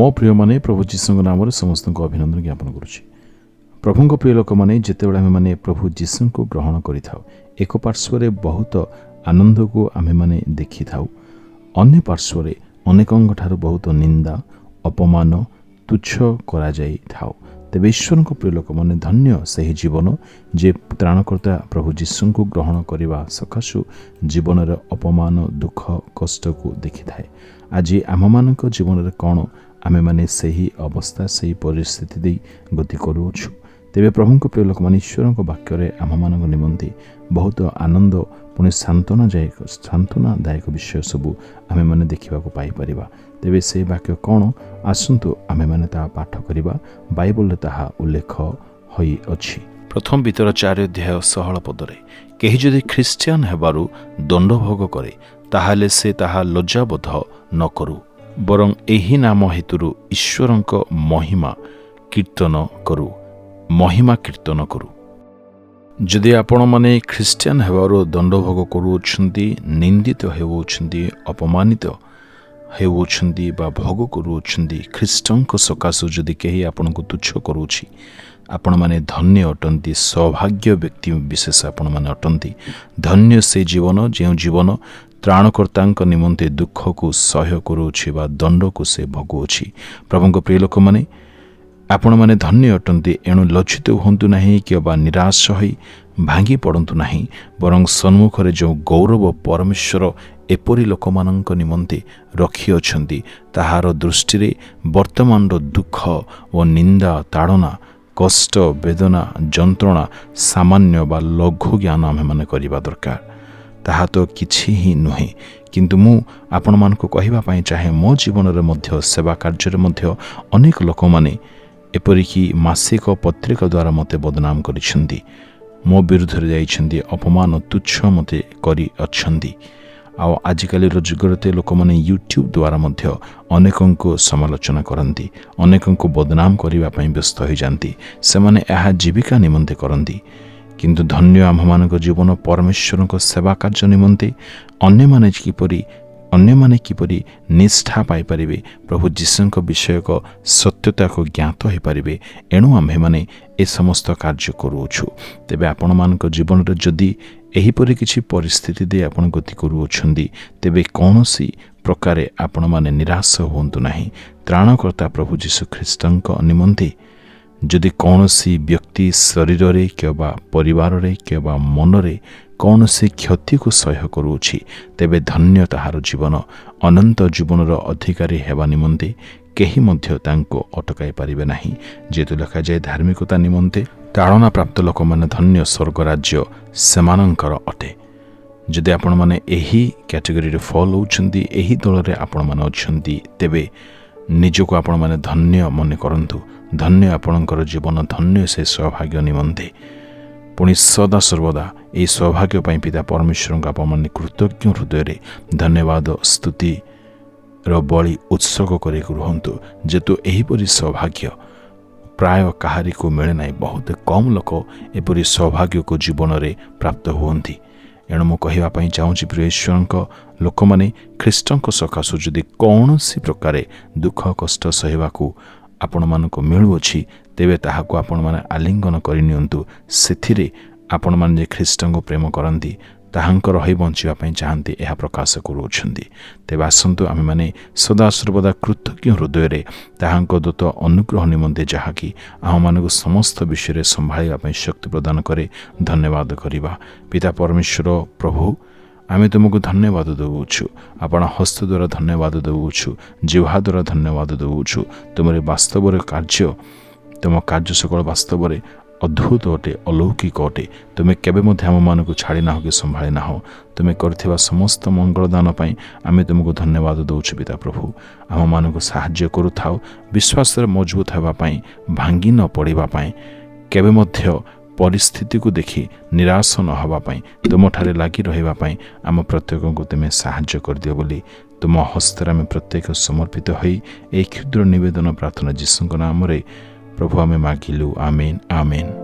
मो प्रिय माने प्रभु जीशु नाम समस्त को अभिनंदन ज्ञापन करुछि। प्रभु प्रिय लोक मैंने जितेबाला आम मैंने प्रभु जीशु को ग्रहण करिथाउ एक पार्श्व बहुत आनंद को आम मैंने देखि थाउ, अन्य पार्श्व अनेकों ठारू बहुत निंदा अपमान तुच्छ करा जाई थाउ। तेबे ईश्वर को प्रिय लोक मैंने धन्य से ही जीवन जे त्राणकर्ता प्रभु जीशु को ग्रहण करने सकाशु जीवन अपमान दुख कष्ट को देखि थाए। आज आम मान जीवन कौन आमे माने सही अवस्था सही परिस्थिति दे गति करूछु। तेबे प्रभु प्रिय लोक मान ईश्वर वाक्य आम मान निमंते बहुत आनंद पुणी सांत्वनादायक विषय सबू आमे माने देखा पाई परिबा। तेबे से वाक्य कौन आसंतु आमे माने ता पाठ करिबा। बाइबल ताहा उल्लेख होई अछि। प्रथम पितर 4 अध्याय 16 पदरे केही जदि ख्रिस्टियान हेबारु दंड भोग करे ताहाले से ताहा लज्जाबोध न करू, बरं एही नाम हेतुरु ईश्वरंक महिमा कीर्तन करू। जदि आपण माने ख्रिस्टियान हेबारु दंड भोग करूछंती, निंदित हेउछंती, अपमानित हेउछंती बा भोग करूछंती, ख्रिस्टंक सकाशु जदि केही आपणको तुच्छ करूछि, आपण माने धन्य अटंती, सौभाग्य व्यक्ति विशेष आपण माने अटंती। धन्य से जीवन जे जीवन त्राणकर्ता निमंते दुख को सह्य करुछि बा दंड को से भोगुछि। प्रभु प्रिय लोक माने आपण माने धन्य अटंती। एणु लज्जित हुंतु नाही कि बा निराश होई भांगी पड़ंतु नाही, बरं सन्मुखरे जो गौरव परमेश्वर एपरी लोकमानंक निमंते रखी अछंती ताहार दृष्टि वर्तमान दुख और निंदा ताड़ना कष्ट वेदना जंत्रणा सामान्य बा लघु ज्ञान आम मैंने करवा दरकार। ताहा तो किछि ही नुहे, किंतु मु आपण मान को कहिबा पई चाहे मो जीवन रे मध्य सेवा कार्य रे मध्य अनेक लोक माने एपरिकी मासिक पत्रिका द्वारा मते बदनाम करिसेंती, मो विरुद्ध रे जाइछंती, अपमान तुच्छ मते करी अछंती। आउ आजिकाली जुगरते लोक माने यूट्यूब द्वारा मध्य अनेकों को समालोचना करती, अनेकों को बदनाम करने व्यस्त हो जाती। से माने यह जीविका निमंते करती, किंतु धन्य आम मान जीवन परमेश्वर को सेवा कार्य निमंते अन्य माने किपरि निष्ठा पाई परिबे, प्रभु जीशु विषय को सत्यता को ज्ञात हो पारिबे। एणु आम्भे माने ए समस्त कार्य करूछु। तेबे आपण मान जीवन रे जदि एहीपरि किछि परिस्थिति दे आपण गति करूछंदी, तेबे कौनसी प्रकारे आपण माने निराश होंतु नाही। त्राणकर्ता प्रभु जीशु ख्रिस्टंक निमंते जदि कौनसी व्यक्ति शरीर रे केबा परिवार रे केबा मन रे कौनसी क्षति को सह्य करूछि, तेबे धन्य ताहार जीवन अनंत जीवन रो अधिकारी हेबा निमंते केही मध्य तांको अटकाई पारिबे नाही। जेतु लिखा जाय धार्मिकता निमंते ताड़ना प्राप्त लोक माने धन्य स्वर्ग राज्य सेमानंकर अटे। जदि आपण माने एही कैटेगरी रे फॉल होउछंती, एही दल रे आपण माने अछंती, तेबे निजको आपण माने धन्य मने करंतु। धन्य आपणकर जीवन, धन्य से सौभाग्य निमंते। पुणी सदा सर्वदा ए सौभाग्य पाई पिता परमेश्वर को आपण माने कृतज्ञ हृदय रे धन्यवाद स्तुति रो बलि उत्सर्ग करे रुहंतु। जेतु एहीपरि सौभाग्य प्राय कहारी को मिले ना, बहुत कम लोक एपरी सौभाग्य को जीवन रे प्राप्त हुअंती। एणु मु कहिबा चाहूँगी प्रिय ईश्वर लोक माने ख्रिस्टंक सकाशु जदि कौनसी प्रकारे दुख कष्ट सहिबाकू आपण मानक मिलुअछि, तेबे ताहाको आपण माने आलिंगन करिनियंतु। सेथिरे आपण माने जे ख्रिस्टंक प्रेम करंती ताहांकर रही बंचिबा पई चाहंती एहा प्रकाश करूछंती। तेबे आसंतु आमे माने सदा सर्वदा कृतज्ञ हृदय रे ताहांक दत्त अनुग्रह निमंते जहाँकि आम मानक समस्त विषय रे संभाळिबा पई शक्ति प्रदान करे धन्यवाद करिबा। पिता परमेश्वर प्रभु आमे तुमको धन्यवाद देउछु, आपण हस्त द्वारा धन्यवाद देउछु, जिह्वा द्वारा धन्यवाद देउछु। तुमरे वास्तव कार्य, तुम कार्य सकल वास्तव रे अद्भुत अटे, अलौकिक अटे। तुमे केबे मध्य आम मान को छाड़ी ना हो कि संभाली ना हो। तुमे करथिबा समस्त मंगलदान पाई आमे तुमको धन्यवाद दउछु। पिता प्रभु आम मान को साहाय्य करू थाओ, विश्वास रे मजबूत हेबा पाई, भांगी न पड़िबा पाई, केबे मध्य परिस्थिति को देखि निराश न हवा पाई, तुम ठारे लागी रहिबा पाई आम प्रत्येक को तुमे साहाय्य कर दियो बोली तुम हस्तर आमे प्रत्येक समर्पित होई ए क्षुद्र निवेदन प्रार्थना जीशुଙ୍କ नाम रे प्रभु आमे मागिलु। आमेन आमेन।